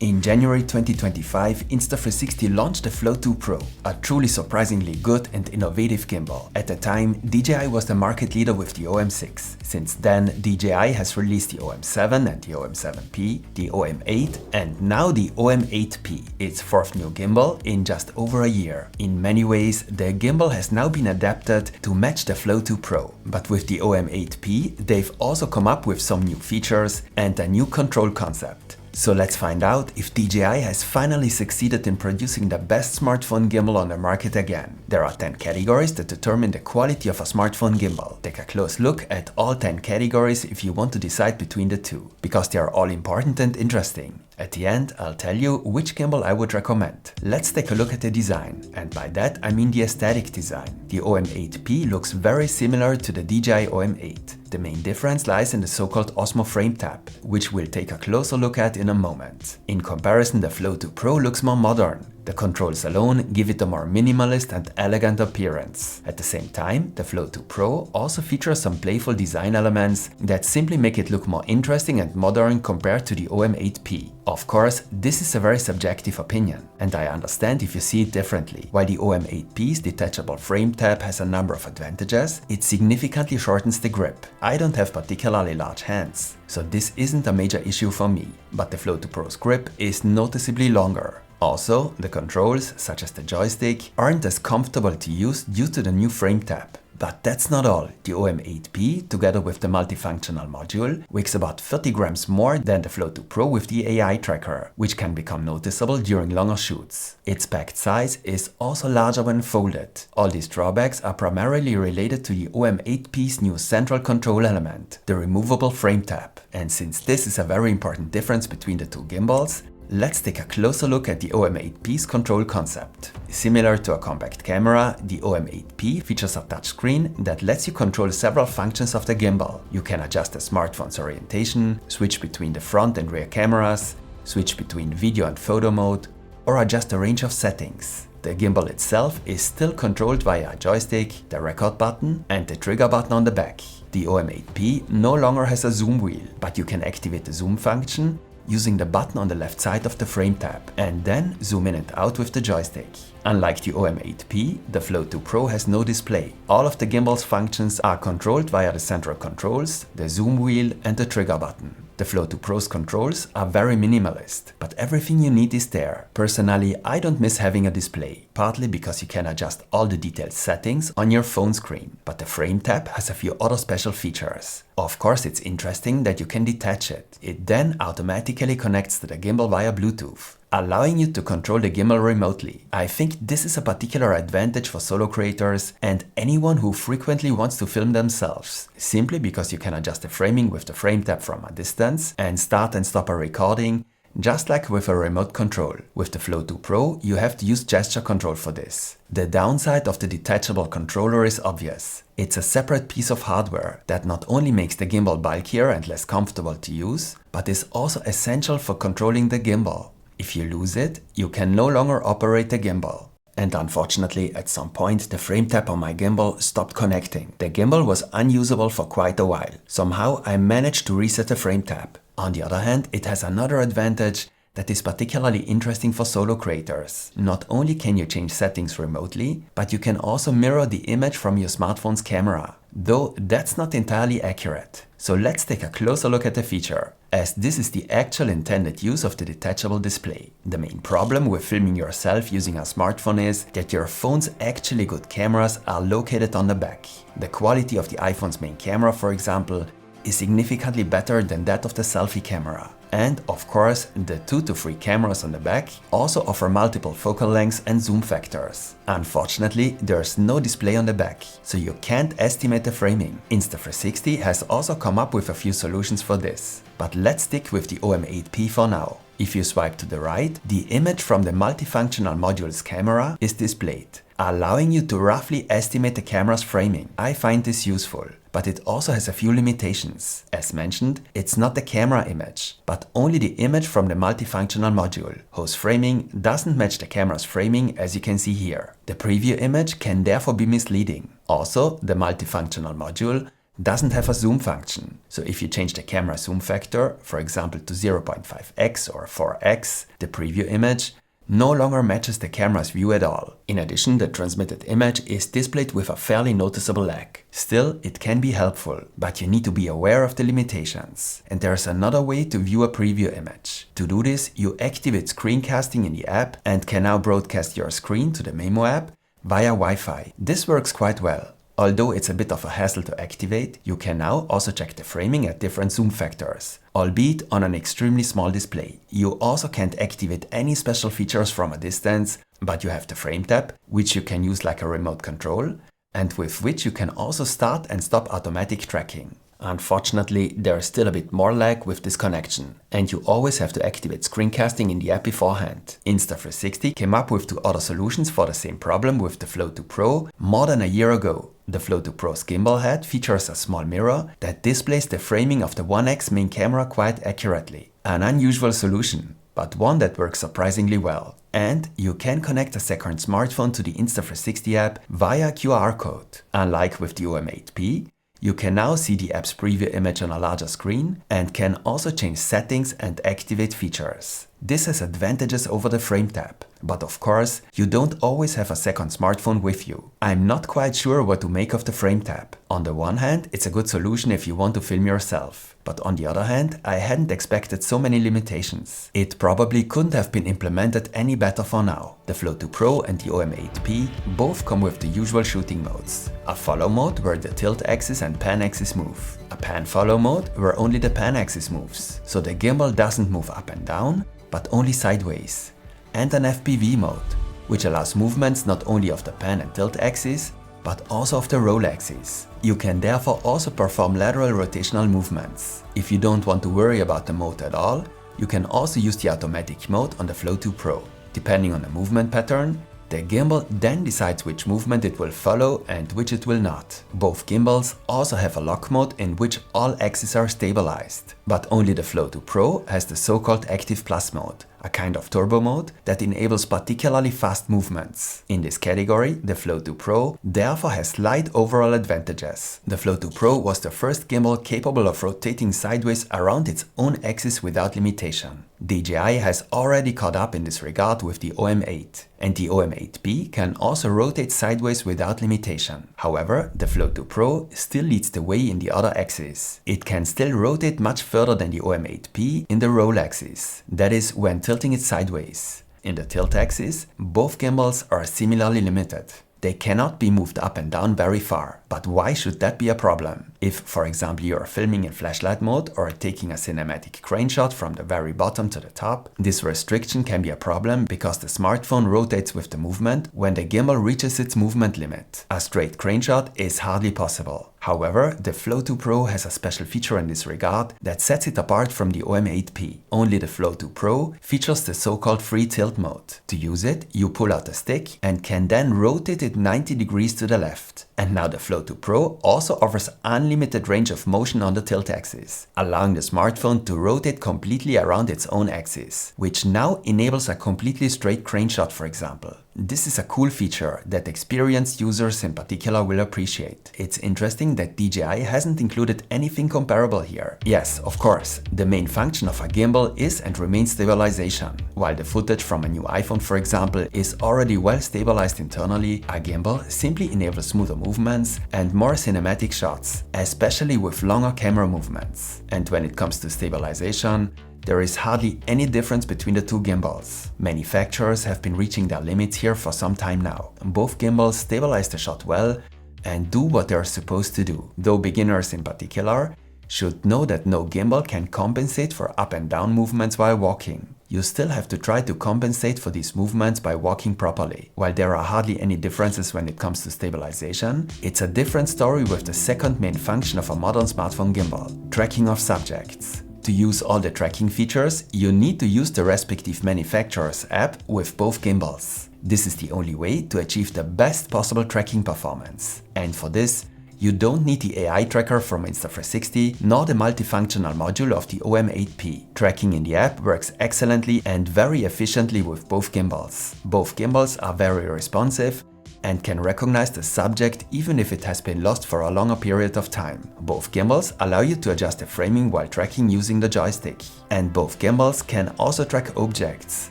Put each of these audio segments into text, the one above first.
In January 2025, Insta360 launched the Flow 2 Pro, a truly surprisingly good and innovative gimbal. At the time, DJI was the market leader with the OM6. Since then, DJI has released the OM7 and the OM7P, the OM8 and now the OM8P, its fourth new gimbal in just over a year. In many ways, the gimbal has now been adapted to match the Flow 2 Pro. But with the OM8P, they've also come up with some new features and a new control concept. So let's find out if DJI has finally succeeded in producing the best smartphone gimbal on the market again. There are 10 categories that determine the quality of a smartphone gimbal. Take a close look at all 10 categories if you want to decide between the two, because they are all important and interesting. At the end, I'll tell you which gimbal I would recommend. Let's take a look at the design, and by that I mean the aesthetic design. The OM8P looks very similar to the DJI OM8. The main difference lies in the so-called Osmo frame tab, which we'll take a closer look at in a moment. In comparison, the Flow 2 Pro looks more modern. The controls alone give it a more minimalist and elegant appearance. At the same time, the Flow 2 Pro also features some playful design elements that simply make it look more interesting and modern compared to the OM8P. Of course, this is a very subjective opinion, and I understand if you see it differently. While the OM8P's detachable frame tab has a number of advantages, it significantly shortens the grip. I don't have particularly large hands, so this isn't a major issue for me, but the Flow 2 Pro's grip is noticeably longer. Also, the controls, such as the joystick, aren't as comfortable to use due to the new frame tab. But that's not all. The OM8P, together with the multifunctional module, weighs about 30 grams more than the Flow 2 Pro with the AI tracker, which can become noticeable during longer shoots. Its packed size is also larger when folded. All these drawbacks are primarily related to the OM8P's new central control element, the removable frame tab. And since this is a very important difference between the two gimbals, let's take a closer look at the OM8P's control concept. Similar to a compact camera, the OM8P features a touchscreen that lets you control several functions of the gimbal. You can adjust the smartphone's orientation, switch between the front and rear cameras, switch between video and photo mode, or adjust a range of settings. The gimbal itself is still controlled via a joystick, the record button and the trigger button on the back. The OM8P no longer has a zoom wheel, but you can activate the zoom function using the button on the left side of the frame tab, and then zoom in and out with the joystick. Unlike the OM8P, the Flow 2 Pro has no display. All of the gimbal's functions are controlled via the central controls, the zoom wheel and the trigger button. The Flow 2 Pro's controls are very minimalist, but everything you need is there. Personally, I don't miss having a display, partly because you can adjust all the detailed settings on your phone screen, but the frame tab has a few other special features. Of course, it's interesting that you can detach it. It then automatically connects to the gimbal via Bluetooth, allowing you to control the gimbal remotely. I think this is a particular advantage for solo creators and anyone who frequently wants to film themselves, simply because you can adjust the framing with the frame tab from a distance and start and stop a recording, just like with a remote control. With the Flow 2 Pro, you have to use gesture control for this. The downside of the detachable controller is obvious. It's a separate piece of hardware that not only makes the gimbal bulkier and less comfortable to use, but is also essential for controlling the gimbal. If you lose it, you can no longer operate the gimbal. And unfortunately, at some point, the frame tab on my gimbal stopped connecting. The gimbal was unusable for quite a while. Somehow, I managed to reset the frame tab. On the other hand, it has another advantage that is particularly interesting for solo creators. Not only can you change settings remotely, but you can also mirror the image from your smartphone's camera. Though that's not entirely accurate. So let's take a closer look at the feature, as this is the actual intended use of the detachable display. The main problem with filming yourself using a smartphone is that your phone's actually good cameras are located on the back. The quality of the iPhone's main camera, for example, is significantly better than that of the selfie camera. And of course, the 2 to 3 cameras on the back also offer multiple focal lengths and zoom factors. Unfortunately, there's no display on the back, so you can't estimate the framing. Insta360 has also come up with a few solutions for this. But let's stick with the OM8P for now. If you swipe to the right, the image from the multifunctional module's camera is displayed, allowing you to roughly estimate the camera's framing. I find this useful, but it also has a few limitations. As mentioned, it's not the camera image, but only the image from the multifunctional module, whose framing doesn't match the camera's framing, as you can see here. The preview image can therefore be misleading. Also, the multifunctional module doesn't have a zoom function. So if you change the camera zoom factor, for example to 0.5x or 4x, the preview image no longer matches the camera's view at all. In addition, the transmitted image is displayed with a fairly noticeable lag. Still, it can be helpful, but you need to be aware of the limitations. And there's another way to view a preview image. To do this, you activate screencasting in the app and can now broadcast your screen to the Memo app via Wi-Fi. This works quite well. Although it's a bit of a hassle to activate, you can now also check the framing at different zoom factors, albeit on an extremely small display. You also can't activate any special features from a distance, but you have the frame tab, which you can use like a remote control, and with which you can also start and stop automatic tracking. Unfortunately, there is still a bit more lag with this connection, and you always have to activate screencasting in the app beforehand. Insta360 came up with 2 other solutions for the same problem with the Flow 2 Pro more than a year ago. The Flow 2 Pro's gimbal head features a small mirror that displays the framing of the 1x main camera quite accurately. An unusual solution, but one that works surprisingly well. And you can connect a second smartphone to the Insta360 app via QR code. Unlike with the OM8P, you can now see the app's preview image on a larger screen and can also change settings and activate features. This has advantages over the frame tab. But of course, you don't always have a second smartphone with you. I'm not quite sure what to make of the frame tab. On the one hand, it's a good solution if you want to film yourself. But on the other hand, I hadn't expected so many limitations. It probably couldn't have been implemented any better for now. The Flow 2 Pro and the OM8P both come with the usual shooting modes. A follow mode where the tilt axis and pan axis move. A pan follow mode where only the pan axis moves. So the gimbal doesn't move up and down, but only sideways. And an FPV mode, which allows movements not only of the pan and tilt axis, but also of the roll axis. You can therefore also perform lateral rotational movements. If you don't want to worry about the mode at all, you can also use the automatic mode on the Flow 2 Pro. Depending on the movement pattern, the gimbal then decides which movement it will follow and which it will not. Both gimbals also have a lock mode in which all axes are stabilized. But only the Flow 2 Pro has the so-called Active Plus mode, a kind of turbo mode that enables particularly fast movements. In this category, the Flow 2 Pro therefore has slight overall advantages. The Flow 2 Pro was the first gimbal capable of rotating sideways around its own axis without limitation. DJI has already caught up in this regard with the OM8, and the OM8P can also rotate sideways without limitation. However, the Flow 2 Pro still leads the way in the other axis. It can still rotate much further than the OM8P in the roll axis, that is when tilting it sideways. In the tilt axis, both gimbals are similarly limited. They cannot be moved up and down very far. But why should that be a problem? If, for example, you are filming in flashlight mode or taking a cinematic crane shot from the very bottom to the top, this restriction can be a problem because the smartphone rotates with the movement when the gimbal reaches its movement limit. A straight crane shot is hardly possible. However, the Flow 2 Pro has a special feature in this regard that sets it apart from the OM8P. Only the Flow 2 Pro features the so-called free tilt mode. To use it, you pull out the stick and can then rotate it 90 degrees to the left. And now the Flow 2 Pro also offers unlimited range of motion on the tilt axis, allowing the smartphone to rotate completely around its own axis, which now enables a completely straight crane shot, for example. This is a cool feature that experienced users in particular will appreciate. It's interesting that DJI hasn't included anything comparable here. Yes, of course, the main function of a gimbal is and remains stabilization. While the footage from a new iPhone, for example, is already well stabilized internally, a gimbal simply enables smoother movements and more cinematic shots, especially with longer camera movements. And when it comes to stabilization, there is hardly any difference between the two gimbals. Manufacturers have been reaching their limits here for some time now. Both gimbals stabilize the shot well and do what they are supposed to do, though beginners in particular should know that no gimbal can compensate for up and down movements while walking. You still have to try to compensate for these movements by walking properly. While there are hardly any differences when it comes to stabilization, it's a different story with the second main function of a modern smartphone gimbal, tracking of subjects. To use all the tracking features, you need to use the respective manufacturer's app with both gimbals. This is the only way to achieve the best possible tracking performance. And for this, you don't need the AI tracker from Insta360 nor the multifunctional module of the OM8P. Tracking in the app works excellently and very efficiently with both gimbals. Both gimbals are very responsive and can recognize the subject even if it has been lost for a longer period of time. Both gimbals allow you to adjust the framing while tracking using the joystick. And both gimbals can also track objects,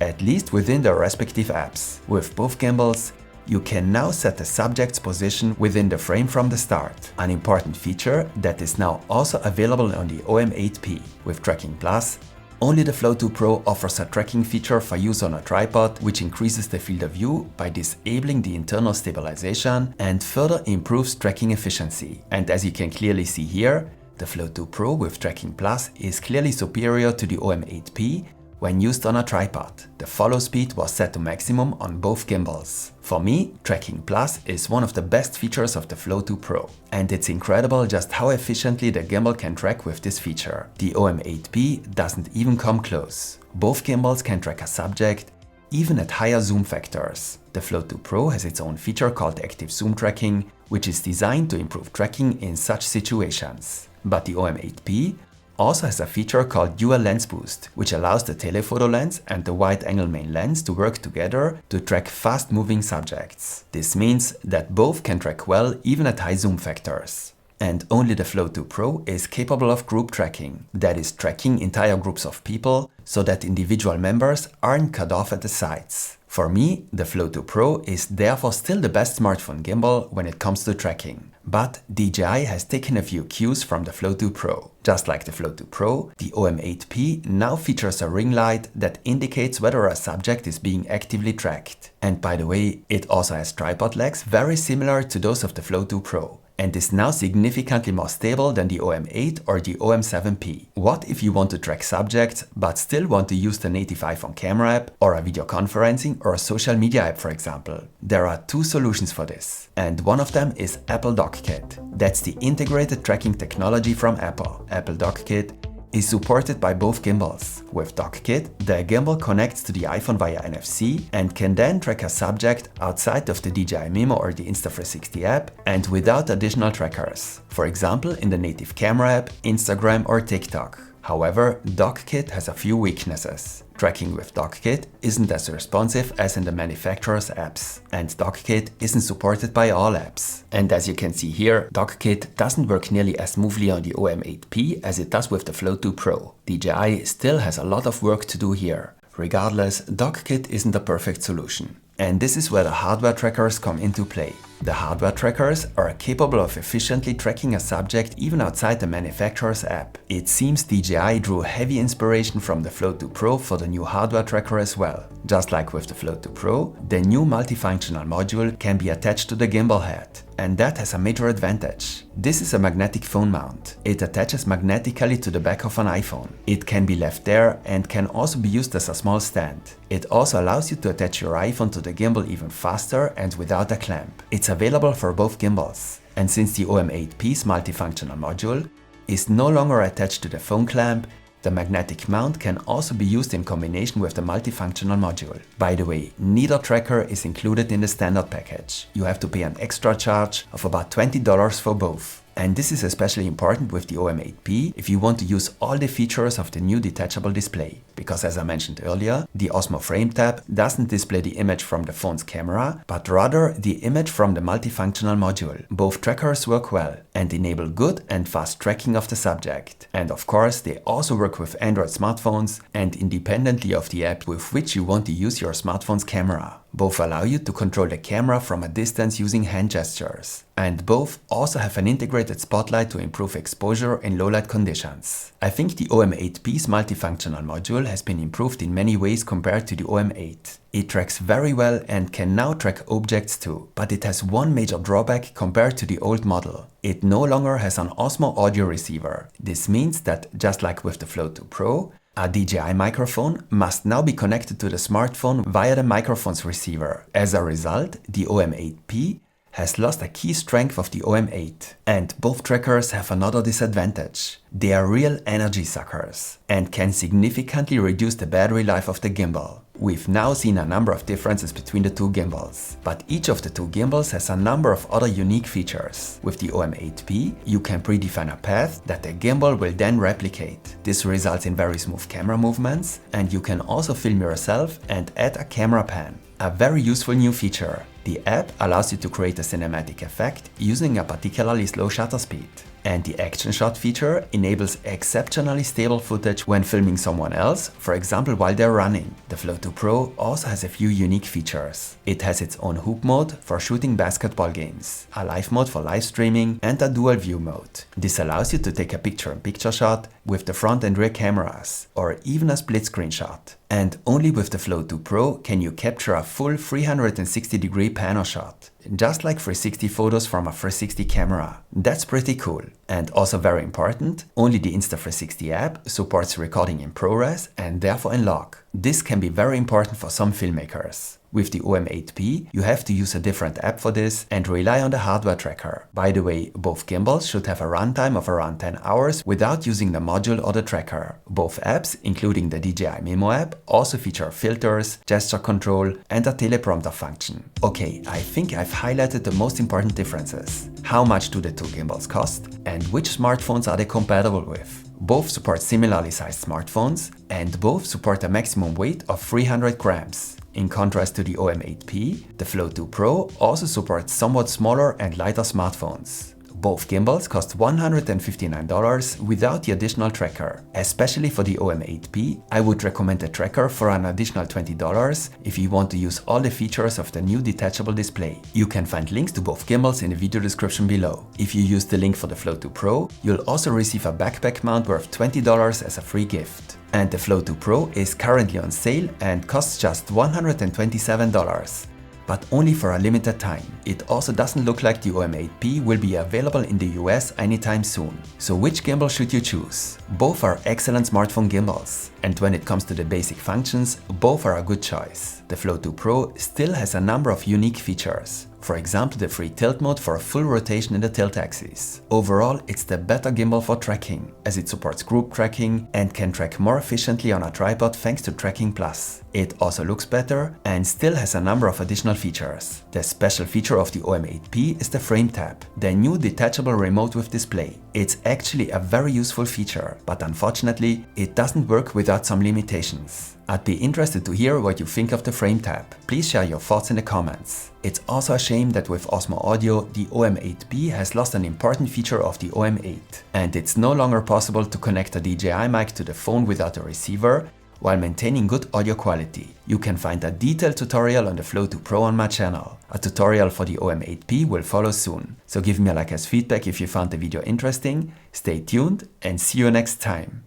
at least within their respective apps. With both gimbals, you can now set the subject's position within the frame from the start, an important feature that is now also available on the OM8P. With Tracking Plus, only the Flow 2 Pro offers a tracking feature for use on a tripod, which increases the field of view by disabling the internal stabilization and further improves tracking efficiency. And as you can clearly see here, the Flow 2 Pro with Tracking Plus is clearly superior to the OM8P when used on a tripod. The follow speed was set to maximum on both gimbals. For me, Tracking Plus is one of the best features of the Flow 2 Pro. And it's incredible just how efficiently the gimbal can track with this feature. The OM8P doesn't even come close. Both gimbals can track a subject, even at higher zoom factors. The Flow 2 Pro has its own feature called Active Zoom Tracking, which is designed to improve tracking in such situations. But the OM8P also has a feature called Dual Lens Boost, which allows the telephoto lens and the wide-angle main lens to work together to track fast-moving subjects. This means that both can track well even at high zoom factors. And only the Flow 2 Pro is capable of group tracking, that is tracking entire groups of people so that individual members aren't cut off at the sides. For me, the Flow 2 Pro is therefore still the best smartphone gimbal when it comes to tracking. But DJI has taken a few cues from the Flow 2 Pro. Just like the Flow 2 Pro, the OM8P now features a ring light that indicates whether a subject is being actively tracked. And by the way, it also has tripod legs very similar to those of the Flow 2 Pro, and is now significantly more stable than the OM8 or the OM7P. What if you want to track subjects but still want to use the native iPhone camera app or a video conferencing or a social media app, for example? There are two solutions for this, and one of them is Apple Dockkit. That's the integrated tracking technology from Apple. Apple Dockkit is supported by both gimbals. With Dockkit, the gimbal connects to the iPhone via NFC and can then track a subject outside of the DJI Mimo or the Insta360 app and without additional trackers. For example, in the native camera app, Instagram or TikTok. However, Dockkit has a few weaknesses. Tracking with Dockkit isn't as responsive as in the manufacturer's apps, and Dockkit isn't supported by all apps. And as you can see here, Dockkit doesn't work nearly as smoothly on the OM8P as it does with the Flow 2 Pro. DJI still has a lot of work to do here. Regardless, Dockkit isn't a perfect solution. And this is where the hardware trackers come into play. The hardware trackers are capable of efficiently tracking a subject even outside the manufacturer's app. It seems DJI drew heavy inspiration from the Flow 2 Pro for the new hardware tracker as well. Just like with the Flow 2 Pro, the new multifunctional module can be attached to the gimbal head. And that has a major advantage. This is a magnetic phone mount. It attaches magnetically to the back of an iPhone. It can be left there and can also be used as a small stand. It also allows you to attach your iPhone to the gimbal even faster and without a clamp. It's available for both gimbals. And since the OM8P's multifunctional module is no longer attached to the phone clamp, the magnetic mount can also be used in combination with the multifunctional module. By the way, neither tracker is included in the standard package. You have to pay an extra charge of about $20 for both. And this is especially important with the OM8P if you want to use all the features of the new detachable display. Because as I mentioned earlier, the Osmo Frame tab doesn't display the image from the phone's camera, but rather the image from the multifunctional module. Both trackers work well and enable good and fast tracking of the subject. And of course, they also work with Android smartphones and independently of the app with which you want to use your smartphone's camera. Both allow you to control the camera from a distance using hand gestures. And both also have an integrated spotlight to improve exposure in low-light conditions. I think the OM8P's multifunctional module has been improved in many ways compared to the OM8. It tracks very well and can now track objects too, but it has one major drawback compared to the old model. It no longer has an Osmo audio receiver. This means that, just like with the Flow 2 Pro, a DJI microphone must now be connected to the smartphone via the microphone's receiver. As a result, the OM8P has lost a key strength of the OM8. And both trackers have another disadvantage. They are real energy suckers and can significantly reduce the battery life of the gimbal. We've now seen a number of differences between the two gimbals, but each of the two gimbals has a number of other unique features. With the OM8P, you can predefine a path that the gimbal will then replicate. This results in very smooth camera movements, and you can also film yourself and add a camera pan. A very useful new feature. The app allows you to create a cinematic effect using a particularly slow shutter speed. And the action shot feature enables exceptionally stable footage when filming someone else, for example while they're running. The Flow 2 Pro also has a few unique features. It has its own hoop mode for shooting basketball games, a live mode for live streaming, and a dual view mode. This allows you to take a picture-in-picture shot with the front and rear cameras, or even a split screen shot. And only with the Flow 2 Pro can you capture a full 360-degree pano shot, just like 360 photos from a 360 camera. That's pretty cool. And also very important, only the Insta360 app supports recording in ProRes and therefore in log. This can be very important for some filmmakers. With the OM8P, you have to use a different app for this and rely on the hardware tracker. By the way, both gimbals should have a runtime of around 10 hours without using the module or the tracker. Both apps, including the DJI Memo app, also feature filters, gesture control, and a teleprompter function. Okay, I think I've highlighted the most important differences. How much do the two gimbals cost? And which smartphones are they compatible with? Both support similarly sized smartphones, and both support a maximum weight of 300 grams. In contrast to the OM8P, the Flow 2 Pro also supports somewhat smaller and lighter smartphones. Both gimbals cost $159 without the additional tracker. Especially for the OM8P, I would recommend a tracker for an additional $20 if you want to use all the features of the new detachable display. You can find links to both gimbals in the video description below. If you use the link for the Flow 2 Pro, you'll also receive a backpack mount worth $20 as a free gift. And the Flow 2 Pro is currently on sale and costs just $127. But only for a limited time. It also doesn't look like the OM8P will be available in the US anytime soon. So which gimbal should you choose? Both are excellent smartphone gimbals. And when it comes to the basic functions, both are a good choice. The Flow 2 Pro still has a number of unique features. For example, the free tilt mode for a full rotation in the tilt axis. Overall, it's the better gimbal for tracking, as it supports group tracking and can track more efficiently on a tripod thanks to Tracking Plus. It also looks better and still has a number of additional features. The special feature of the OM8P is the frame tab, the new detachable remote with display. It's actually a very useful feature, but unfortunately, it doesn't work without some limitations. I'd be interested to hear what you think of the frame tab. Please share your thoughts in the comments. It's also a shame that with Osmo Audio, the OM8B has lost an important feature of the OM8. And it's no longer possible to connect a DJI mic to the phone without a receiver, while maintaining good audio quality. You can find a detailed tutorial on the Flow 2 Pro on my channel. A tutorial for the OM8P will follow soon. So give me a like as feedback if you found the video interesting, stay tuned and see you next time.